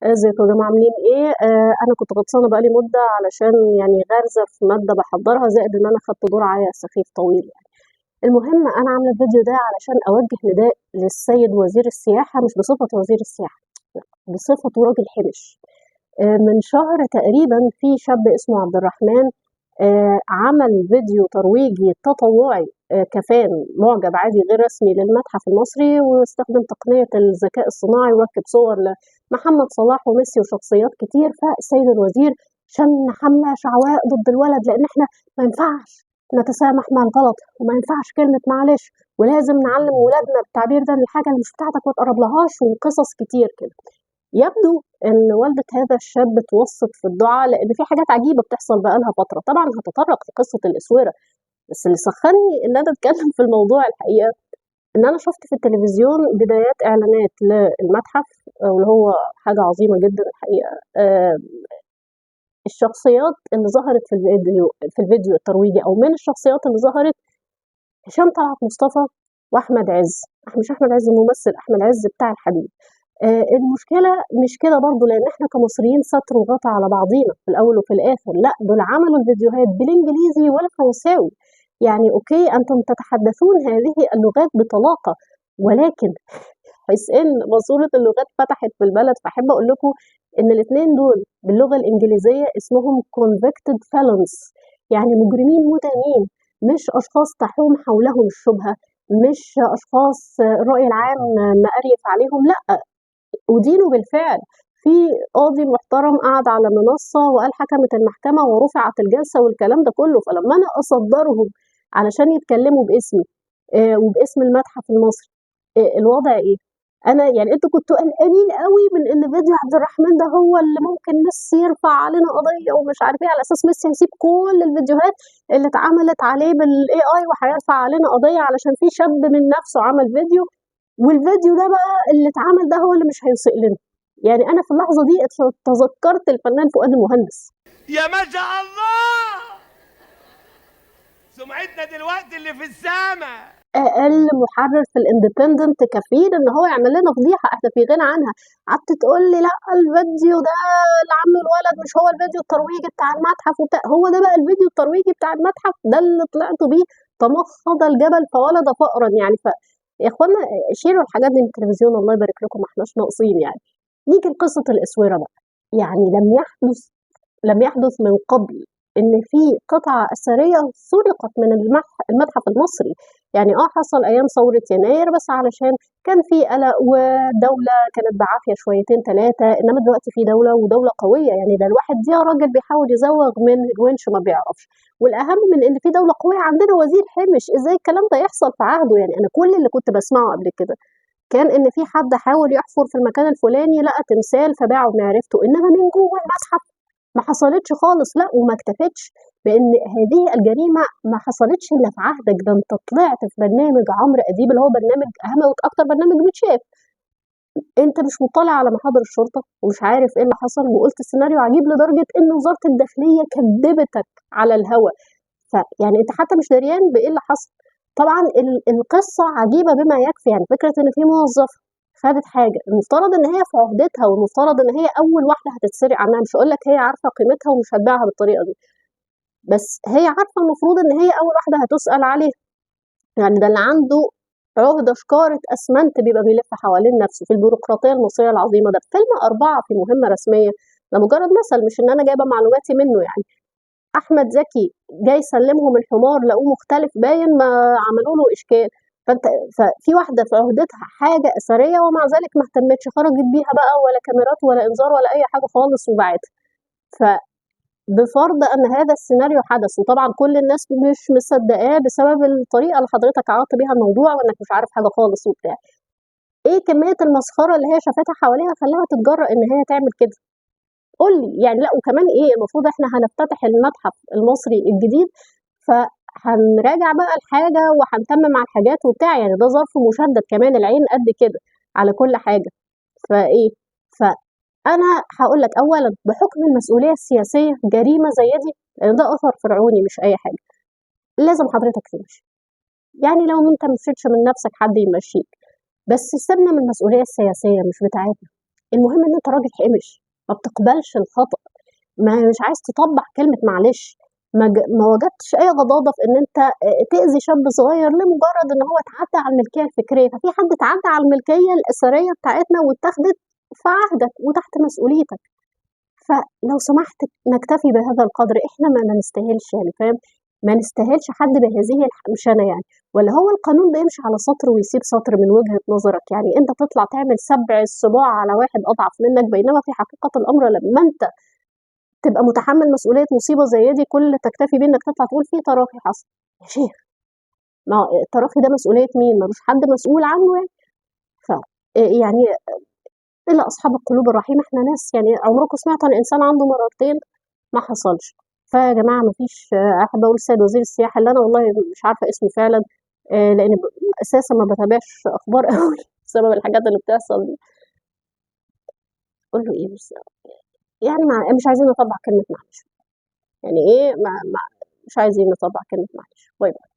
ازيكم يا جماعة عاملين ايه؟ انا كنت غطسانة بقالي مدة علشان يعني غارزة في مادة بحضرها، زائد ان انا خدت دور عيا سخيف طويل يعني. المهم انا عاملة الفيديو ده علشان اوجه نداء للسيد وزير السياحة، مش بصفة وزير السياحة، لا، بصفة راجل حمش. من شهر تقريبا في شاب اسمه عبد الرحمن عمل فيديو ترويجي تطوعي، كفان معجب عادي غير رسمي للمتحف المصري، واستخدم تقنية الذكاء الصناعي وركب صور لمحمد صلاح وميسي وشخصيات كتير. فالسيد الوزير شن حملة شعواء ضد الولد، لأن احنا ما ينفعش نتسامح مع الغلط، وما ينفعش كلمة معلش، ولازم نعلم ولادنا التعبير ده، الحاجة اللي مش بتاعتك ما تقربلهاش، وقصص كتير كده. يبدو إن والدة هذا الشاب اتوصت في الدعاء، لأن في حاجات عجيبة بتحصل بقالها فترة. طبعا هتطرق في قصة الأسورة، بس اللي سخني إن أنا أتكلم في الموضوع الحقيقة إن أنا شفت في التلفزيون بدايات إعلانات للمتحف، واللي هو حاجة عظيمة جدا الحقيقة. الشخصيات اللي ظهرت في الفيديو الترويجي، أو من الشخصيات اللي ظهرت، هشام طلعت مصطفى وأحمد عز. مش أحمد عز الممثل، أحمد عز بتاع الحديد. المشكلة مش كده برضه، لأن إحنا كمصريين ستر وغطا على بعضينا في الأول وفي الآخر. لأ، دول عملوا الفيديوهات بالإنجليزي والفرنساوي. يعني أوكي، أنتم تتحدثون هذه اللغات بطلاقة، ولكن حيث إن ماسورة اللغات فتحت في البلد، فأحب أقول لكم إن الاتنين دول باللغة الإنجليزية اسمهم convicted felons، يعني مجرمين مدانين، مش أشخاص تحوم حولهم الشبهة، مش أشخاص الرأي العام مقريف عليهم. لأ، أدينوا بالفعل. في قاضي محترم قعد على منصة وقال حكمت المحكمة ورفعت الجلسة والكلام ده كله. فلما أنا أصدرهم علشان يتكلموا باسمي وباسم المتحف المصري، الوضع إيه؟ أنا يعني أنتوا كنتوا قلقانين قوي من إن فيديو عبد الرحمن ده هو اللي ممكن ميسي يرفع علينا قضية ومش عارف إيه، على أساس ميسي هيسيب كل الفيديوهات اللي اتعملت عليه بالاي اي وهيرفع علينا قضية علشان في شاب من نفسه عمل فيديو، والفيديو ده بقى اللي اتعمل ده هو اللي مش هيسيء لنا. يعني انا في اللحظه دي تذكرت الفنان فؤاد المهندس. يا ما شاء الله، سمعتنا دلوقتي اللي في السما. اقل محرر في الاندبندنت كفيل ان هو يعمل لنا فضيحه احنا في غنى عنها. قعدت تقول لي لا، الفيديو ده اللي عامله الولد مش هو الفيديو الترويجي بتاع المتحف وبتاع. هو ده بقى الفيديو الترويجي بتاع المتحف، ده اللي طلعتوا بيه. تمخض الجبل فولد فأرا يعني. يا اخوانا، شيلوا الحاجات دي من التلفزيون، الله يبارك لكم، ما احناش ناقصين يعني. نيجي لقصه الاسوره بقى. يعني لم يحدث من قبل إن في قطعة أثرية سرقت من المتحف المصري. يعني حصل أيام ثورة يناير، بس علشان كان في قلق ودولة كانت بعافية شويتين ثلاثة، إنما دلوقتي في دولة ودولة قوية. يعني ده الواحد يا راجل بيحاول يزوغ من الونش ما بيعرفش. والأهم من إن في دولة قوية عندنا وزير حمش، إزاي الكلام ده يحصل في عهده؟ يعني أنا كل اللي كنت بسمعه قبل كده كان إن في حد حاول يحفر في المكان الفلاني لقى تمثال فباعه بمعرفته، إنما من جوه المتحف ما حصلتش خالص. لأ، وما اكتفتش بإن هذه الجريمة ما حصلتش إلا في عهدك. ده أنت طلعت في برنامج عمرو أديب اللي هو برنامج أهم وأكتر برنامج بيتشاف. أنت مش مطلع على محاضر الشرطة ومش عارف إيه اللي حصل، وقلت السيناريو عجيب لدرجة إن وزارة الداخلية كدبتك على الهوا. فيعني أنت حتى مش دريان بإيه اللي حصل. طبعا القصة عجيبة بما يكفي. يعني فكرة إن في موظفة خدت حاجة المفترض إن هي في عهدتها، والمفترض إن هي أول واحدة هتتسرق عنها. مش هقول لك هي عارفة قيمتها ومش هتبيعها بالطريقة دي، بس هي عارفة المفروض إن هي أول واحدة هتسأل عليها. يعني ده اللي عنده عهدة شكارة أسمنت بيبقى بيلف حوالين نفسه في البيروقراطية المصرية العظيمة. ده في فيلم أربعة في مهمة رسمية، ده مجرد مثل، مش إن أنا جايبة معلوماتي منه يعني. أحمد زكي جاي يسلمهم الحمار لقوه مختلف باين، ما عملوا له إشكال. ففي واحدة في عهدتها حاجة أثرية ومع ذلك ما اهتمتش، خرجت بيها بقى ولا كاميرات ولا إنذار ولا أي حاجة خالص وبعتها. فبفرض أن هذا السيناريو حدث، وطبعا كل الناس مش مصدقاه بسبب الطريقة اللي حضرتك عرضت بيها الموضوع، وإنك مش عارف حاجة خالص وبتاع. إيه كمية المسخرة اللي هي شافتها حواليها خلاها تتجرأ إن هي تعمل كده؟ قُل لي يعني. لأ، وكمان إيه، المفروض إحنا هنفتتح المتحف المصري الجديد، فهنراجع بقى الحاجة وهنتمم على الحاجات وبتاع. يعني ده ظرف مشدد كمان، العين قد كده على كل حاجة. فإيه، فأنا هاقول لك أولًا بحكم المسؤولية السياسية جريمة زي دي، لأن ده أثر فرعوني مش أي حاجة، لازم حضرتك تمشي. يعني لو أنت ما مشيتش من نفسك حد يمشيك، بس سيبنا من المسؤولية السياسية مش بتاعتنا. المهم إن أنت راجل حِمِش، ما بتقبلش الخطأ، مش عايز تطبّق كلمة معلش، ما وجدتش أي غضاضة في إن أنت تأذي شاب صغير لمجرد إن هو اتعدّى على الملكية الفكرية، ففي حد اتعدّى على الملكية الأثرية بتاعتنا واتاخدت في عهدك وتحت مسؤوليتك، فلو سمحت نكتفي بهذا القدر، إحنا ما نستاهلش يعني فاهم، ما نستاهلش حد بهذه مش أنا يعني، والّا هو القانون بيمشي على سطر ويسيب سطر من وجهة نظرك، يعني أنت تطلع تعمل سبع الصباع على واحد أضعف منك، بينما في حقيقة الأمر لمّا أنت تبقى متحمل مسؤولية مصيبة زي دي كل اللي تكتفي بيه إنك تطلع تقول في تراخي حصل، يا شيخ ما هو التراخي ده مسؤولية مين؟ ما لوش حد مسؤول عنه يعني، ف يعني إلا أصحاب القلوب الرحيمة إحنا ناس يعني عمركم سمعتوا عن إنسان عنده مرارتين؟ ما حصلش، فيا جماعة ما فيش أحب أقول السيد وزير السياحة اللي أنا والله مش عارفة اسمه فعلًا لإن أساسًا ما باتابعش أخبار أوي بسبب الحاجات اللي بتحصل دي، أقول له إيه بس يعني مش عايزين نطبّق كلمة معلش، يعني إيه مش عايزين نطبّق كلمة معلش، باي باي.